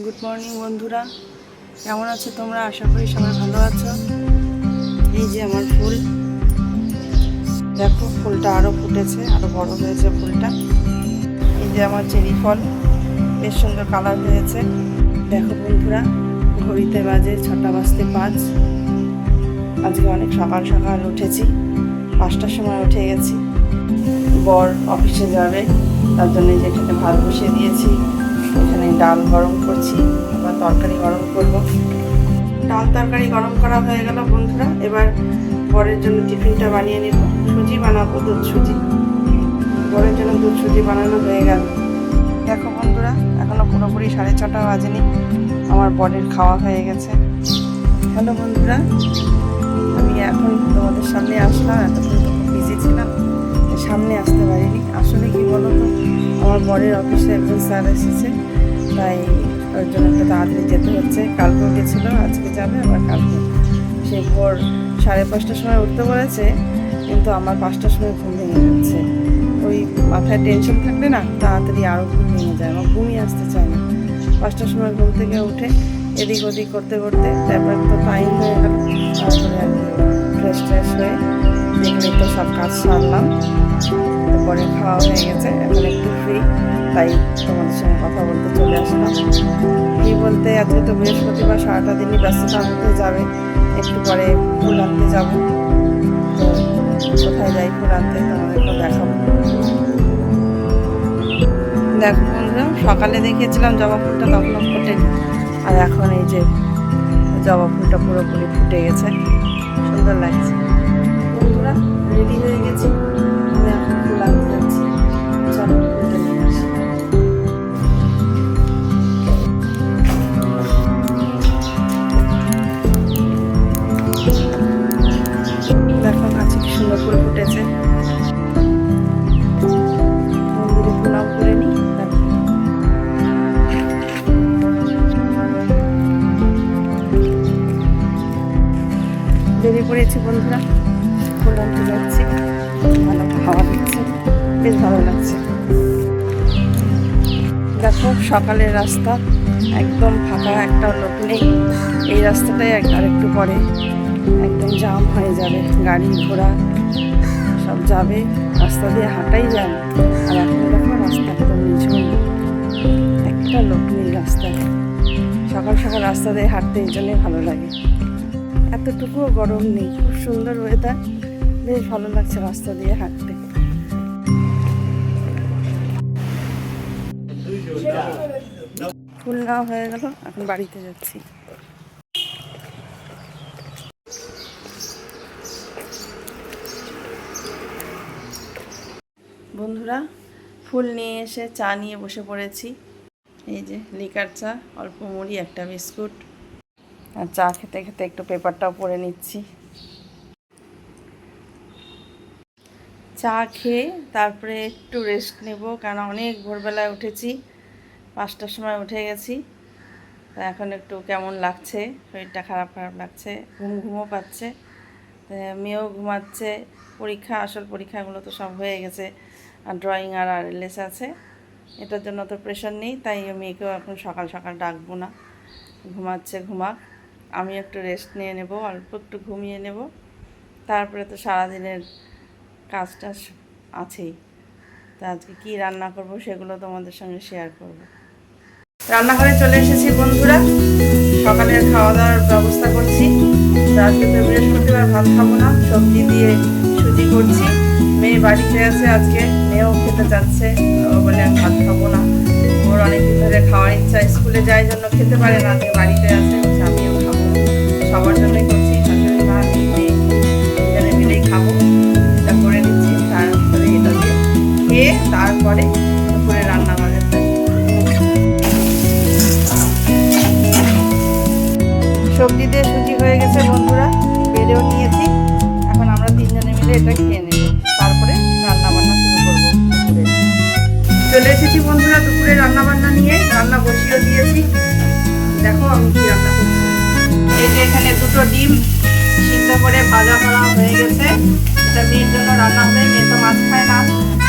Good morning বন্ধুরা, কেমন আছো তোমরা? আশা করি সবাই ভালো আছো। এই যে আমার ফুল, দেখো ফুলটা আরও ফুটেছে, আরও বড় হয়েছে ফুলটা। এই যে আমার চেরি ফল, বেশ সুন্দর কালার হয়েছে। দেখো বন্ধুরা, ঘড়িতে বাজে 6:05। আজকে অনেক সকাল সকাল উঠেছি, 5টার সময় উঠে গেছি। বর অফিসে যাবে, তার জন্য যেখানে ভাত বসিয়ে দিয়েছি, এখানে ডাল গরম করছি, আবার তরকারি গরম করব। ডাল তরকারি গরম করা হয়ে গেল বন্ধুরা। এবার বরের জন্য টিফিনটা বানিয়ে নেব। সুজি বানাবো, দুধ সুজি। বরের জন্য দুধ সুজি বানানো হয়ে গেল। দেখো বন্ধুরা, এখনও পুরোপুরি 6:30 বাজেনি, আমার বরের খাওয়া হয়ে গেছে। হ্যালো বন্ধুরা, আমি এখন তোমাদের সামনে আসলাম। এতক্ষণ তো খুব বিজি ছিলাম, সামনে আসতে পারিনি। আসলে কি বলো তো, আমার বরের অফিসে একজন স্যার এসেছে, তাই ওর জন্য একটু তাড়াতাড়ি যেতে হচ্ছে। কালকেও গেছিলো, আজকে যাবে, আবার কালকে। সে ভোর 5:30টার সময় উঠতে বলেছে, কিন্তু আমার 5টার সময় ঘুম ভেঙে যাচ্ছে। ওই মাথায় টেনশন থাকলে না, তাড়াতাড়ি আরও ঘুম ভেঙে যায়, আমার ঘুমই আসতে চায় না। 5টার সময় ঘুম থেকে উঠে এদিক ওদিক করতে করতে তারপর তো টাইম হয়ে গেল। তারপরে আর কি ফ্রেশ ট্রেশ হয়ে দেখলে তো সব কাজ সারলাম। তারপরে খাওয়া হয়ে গেছে, এখন একটু ফ্রি, তাই তোমাদের সঙ্গে কথা বলতে চলে আসলাম। কি বলতে, আজকে তো বৃহস্পতিবার, সারাটা দিনই ব্যস্ততার মধ্যে যাবে। একটু পরে ফুল আনতে যাব, তো কোথায় যাই ফুল আনতে তোমাদেরকে দেখাবো। দেখো বন্ধুরা, সকালে দেখিয়েছিলাম জবা ফুলটা, তখনও ফোটেনি, আর এখন এই যে জবা ফুলটা পুরোপুরি ফুটে গেছে, সুন্দর লাগছে। বন্ধুরা, রেডি হয়ে গেছি, আমি এখন ফুল আনতে যাচ্ছি। চলো ফুলটা নিয়ে আসি। দেখো কাছে কি সুন্দর ফুল ফুটেছে। মন্দিরে প্রণাম করে নি। বেরিয়ে পড়েছি বন্ধুরা, ফুল আনতে যাচ্ছি। ভালো হাওয়া দিচ্ছে, বেশ ভালো লাগছে। দেখো সকালের রাস্তা একদম ফাঁকা, একটা লোক নেই। এই রাস্তাটাই আর একটু পরে একদম জাম হয়ে যাবে, গাড়ি ঘোড়া সব যাবে, রাস্তা দিয়ে হাঁটাই যায় না। আর এখন দেখো রাস্তা একদম নিঝুম, একটা লোক নেই রাস্তায়। সকাল সকাল রাস্তা দিয়ে হাঁটতে এই জন্যই ভালো লাগে, এতটুকুও গরম নেই, খুব সুন্দর ওয়েদার, বেশ ভালো লাগছে রাস্তা দিয়ে হাঁটতে। ফুল নেওয়া হয়ে গেল, এখন বাড়িতে যাচ্ছি। বন্ধুরা, ফুল নিয়ে এসে চা নিয়ে বসে পড়েছি। এই যে লিকার চা, অল্প মুড়ি, একটা বিস্কুট, আর চা খেতে খেতে একটু পেপারটাও পড়ে নিচ্ছি। চা খেয়ে তারপরে একটু রেস্ট নেব, কারণ অনেক ভোরবেলায় উঠেছি, 5টার সময় উঠে গেছি। তা এখন একটু কেমন লাগছে, শরীরটা খারাপ খারাপ লাগছে, ঘুম ঘুমও পাচ্ছে। মেয়েও ঘুমাচ্ছে, পরীক্ষা, আসল পরীক্ষাগুলো তো সব হয়ে গেছে, আর ড্রয়িং আর আরএলএস আছে, এটার জন্য তো প্রেশার নেই, তাই মেয়েকেও এখন সকাল সকাল ডাকবো না, ঘুমাচ্ছে ঘুমাক। আমি একটু রেস্ট নিয়ে নেব, অল্প একটু ঘুমিয়ে নেব, তারপরে তো সারাদিনের কাজটা আছেই। তা আজকে কী রান্না করব সেগুলো তোমাদের সঙ্গে শেয়ার করব। রান্নাঘরে চলে এসেছি বন্ধুরা, সকালের খাওয়া দাওয়ার ব্যবস্থা করছি। আজকে তো বৃহস্পতিবার, ভাত খাবো না, সবজি দিয়ে সুজি করছি। মেয়ে বাড়িতে আছে আজকে, মেয়েও খেতে চাচ্ছে, ও বলে আমি ভাত খাবো না, ওর অনেকদিন ধরে খাওয়ার ইচ্ছা, স্কুলে যাওয়ার জন্য খেতে পারে না, আজকে বাড়িতে আছে, আমিও খাবো। সবার জন্যই করছি, শাশুড়ি মা মেয়ে দুজনে মিলেই খাবো, এটা করে নিচ্ছি। তারপরে এটা দিয়ে খেয়ে তারপরে দুপুরে রান্না বাড়ে। সবজি দিয়ে সুজি হয়ে গেছে বন্ধুরা, বেড়েও নিয়েছি। এখন আমরা তিনজনে মিলে এটা খেয়ে নেব, তারপরে রান্না বান্না শুরু করবো। দুপুরে চলে এসেছি বন্ধুরা, দুপুরে রান্না বান্না নিয়ে রান্না বসিয়ে দিয়েছি। দেখো আমি কি রান্না করছি। এই যে এখানে 2টো ডিম সিদ্ধ করে ভাজা করা হয়ে গেছে, এটা মেয়ের জন্য রান্না হবে। মেয়ে তো মাছ খায় না,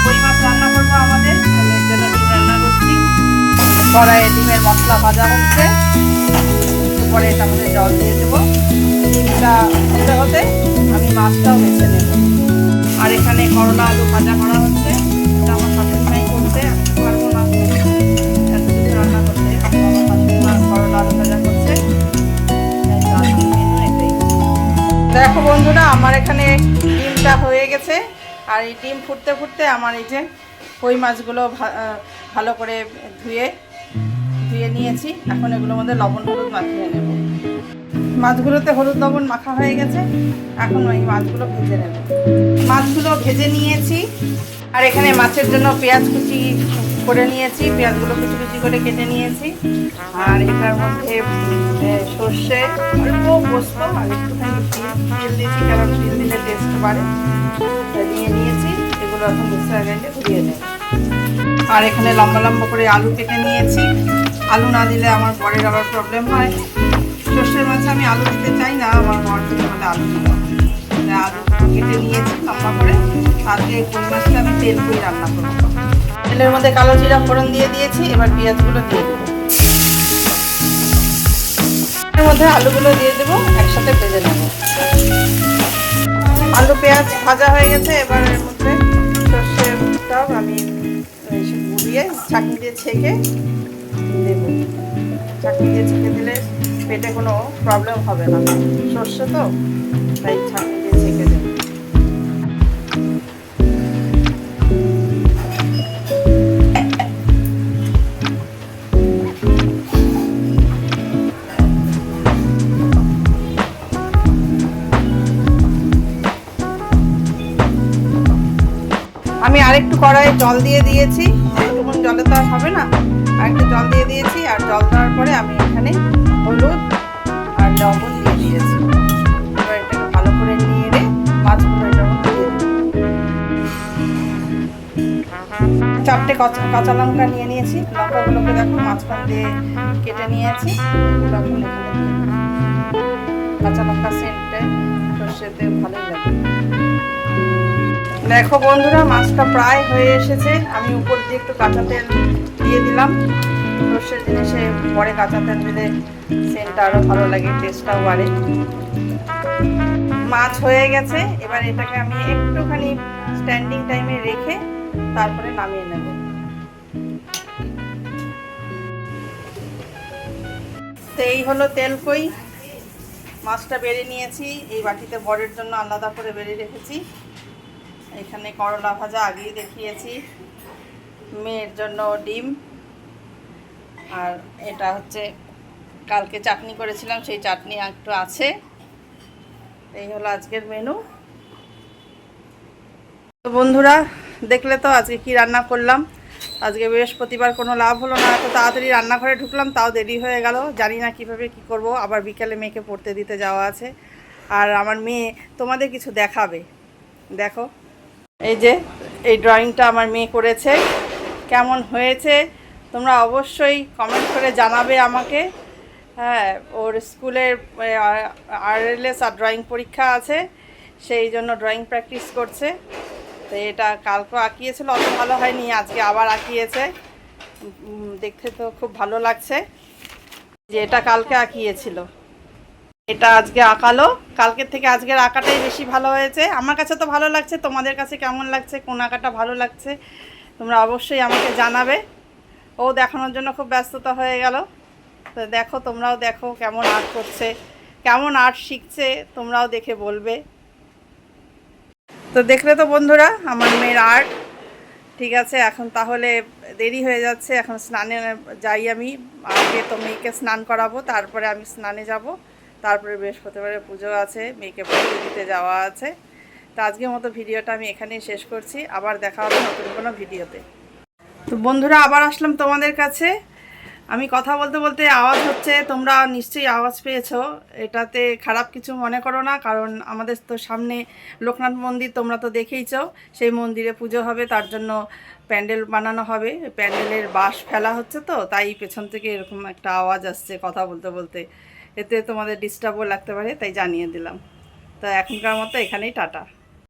কই মাছ রান্না করবো আমাদের, মেয়ের জন্য ডিম রান্না করছি। কড়াইয়ে ডিমের মশলা ভাজা হচ্ছে, পরে এটার মধ্যে জল দিয়ে দেবো। ডিমটা হতে হতে আমি মাছটাও বেছে নেব। আর এখানে করলা আলু ভাজা করা হচ্ছে, এটা আমার শাশুড়ি মাই করতে, আমি পারবো না এত কিছু রান্না করতে। আমার শাশুড়ি মা করলা আলু ভাজা করছে। দেখো বন্ধুরা, আমার এখানে ডিমটা হয়ে গেছে। আর এই ডিম ফুটতে ফুটতে আমার এই যে কই মাছগুলো ভালো করে ধুয়ে নিয়েছি। এখন এগুলোর মধ্যে লবণ হলুদ মাখিয়ে নেব। মাছগুলোতে হলুদ লবণ মাখা হয়ে গেছে, এখন ওই মাছগুলো ভেজে নেব। মাছগুলো ভেজে নিয়েছি। আর এখানে মাছের জন্য পেঁয়াজ কুচি করে নিয়েছি, পেঁয়াজগুলো কুচি কুচি করে কেটে নিয়েছি। আর এটার মধ্যে সর্ষে, অল্প পোস্ত আর একটুখানি তেল দিয়েছি, কারণ তেল দিলে টেস্ট বাড়ে। নিয়ে নিয়েছি, এগুলো এখন মিক্সার গ্রাইন্ডে ঘুরিয়ে নেব। আর এখানে লম্বা লম্বা করে আলু কেটে নিয়েছি। আলু না দিলে আমার বরের আবার প্রবলেম হয়। সর্ষের মাছে আমি আলু দিতে চাই না, আমার বর দিতে বলে আলু দিতে। আলু কেটে নিয়েছি লম্বা করে। আজকে কই মাছটা আমি তেল দিয়ে রান্না করবো। তেলের মধ্যে কালো জিরা ফোড়ন দিয়ে দিয়েছি, এবার পেঁয়াজগুলো দিয়ে দেবো। এর মধ্যে আলুগুলো দিয়ে দেবো, একসাথে ভেজে নেব। আলু পেঁয়াজ ভাজা হয়ে গেছে, এবার এর মধ্যে সর্ষেটাও আমি গুলিয়ে চাটনি দিয়ে ছেঁকে দেবো। চাটনি দিয়ে ছেঁকে দিলে পেটে কোনো প্রবলেম হবে না, সর্ষে তো, তাই চাটনি দিয়ে ছেঁকে দেবো। আমি আরেকটু কড়াইয়ে জল দিয়ে দিয়েছি, এতটুকুন জলে তো আর হবে না, আরেকটু জল দিয়ে দিয়েছি। আর জল দেওয়ার পরে আমি এখানে হলুদ আর লবণ দিয়ে দিয়েছি। এবার এটাকে ভালো করে নিয়ে মাছগুলো এটার মধ্যে দিয়ে দিই। 4টে কাঁচা লঙ্কা নিয়ে নিয়েছি, লঙ্কাগুলোকে দেখো মাঝখান দিয়ে কেটে নিয়েছি। এগুলো এখন এখানে দিয়ে দিই। কাঁচা লঙ্কা সেন্টে সর্ষেতে ভালোই লাগে। দেখো বন্ধুরা, মাছটা প্রায় হয়ে এসেছে। আমি উপর দিয়ে একটু কাঁচা তেল দিয়ে দিলাম। সর্ষের জিনিসে পরে কাঁচা তেল দিলে সেন্টটা আরও ভালো লাগে, টেস্টটাও বাড়ে। মাছ হয়ে গেছে, এবার এটাকে আমি একটুখানি স্ট্যান্ডিং টাইমে রেখে তারপরে নামিয়ে নেব। তো এই হলো তেল কই। মাছটা বেড়ে নিয়েছি, এই বাটিতে বরের জন্য আলাদা করে বেড়ে রেখেছি। এখানে করলা ভাজা আগেই দেখিয়েছি, মেয়ের জন্য ডিম, আর এটা হচ্ছে কালকে চাটনি করেছিলাম, সেই চাটনি একটু আছে। এই হলো আজকের মেনু। তো বন্ধুরা, দেখলে তো আজকে কি রান্না করলাম। আজকে বৃহস্পতিবার, কোনো লাভ হলো না, এত তাড়াতাড়ি রান্নাঘরে ঢুকলাম, তাও দেরি হয়ে গেল। জানি না কিভাবে কি করব, আবার বিকেলে মেয়েকে পড়তে দিতে যাওয়া আছে। আর আমার মেয়ে তোমাদের কিছু দেখাবে, দেখো। এই যে এই ড্রয়িংটা আমার মেয়ে করেছে, কেমন হয়েছে তোমরা অবশ্যই কমেন্ট করে জানাবে আমাকে। হ্যাঁ, ওর স্কুলের আরএলএস আর ড্রয়িং পরীক্ষা আছে, সেই জন্য ড্রয়িং প্র্যাকটিস করছে। তো এটা কালকেও আঁকিয়েছিল, অত ভালো হয়নি, আজকে আবার আঁকিয়েছে। দেখতে তো খুব ভালো লাগছে যে এটা কালকে আঁকিয়েছিল, এটা আজকে আঁকালো। কালকের থেকে আজকের আঁকাটাই বেশি ভালো হয়েছে। আমার কাছে তো ভালো লাগছে, তোমাদের কাছে কেমন লাগছে, কোন আঁকাটা ভালো লাগছে তোমরা অবশ্যই আমাকে জানাবে। ও দেখানোর জন্য খুব ব্যস্ততা হয়ে গেল। তো দেখো, তোমরাও দেখো কেমন আর্ট করছে, কেমন আর্ট শিখছে, তোমরাও দেখে বলবে। তো দেখলে তো বন্ধুরা আমার মেয়ের আর্ট। ঠিক আছে, এখন তাহলে দেরি হয়ে যাচ্ছে, এখন স্নানে যাই আমি। আগে তো মেয়েকে স্নান করাবো, তারপরে আমি স্নানে যাব। তারপরে বৃহস্পতিবারে পুজো আছে, মেয়েকে পড়তে দিতে যাওয়া আছে। তো আজকের মতো ভিডিওটা আমি এখানেই শেষ করছি, আবার দেখা হবে নতুন কোনো ভিডিওতে। তো বন্ধুরা, আবার আসলাম তোমাদের কাছে। আমি কথা বলতে বলতে আওয়াজ হচ্ছে, তোমরা নিশ্চয়ই আওয়াজ পেয়েছো। এটাতে খারাপ কিছু মনে করো না, কারণ আমাদের তো সামনে লোকনাথ মন্দির, তোমরা তো দেখেইছো। সেই মন্দিরে পুজো হবে, তার জন্য প্যান্ডেল বানানো হবে। প্যান্ডেলের বাঁশ ফেলা হচ্ছে, তো তাই পেছন থেকে এরকম একটা আওয়াজ আসছে কথা বলতে বলতে। এতে তোমাদের ডিস্টার্বও লাগতে পারে, তাই জানিয়ে দিলাম। তো এখনকার মতো এখানেই টাটা।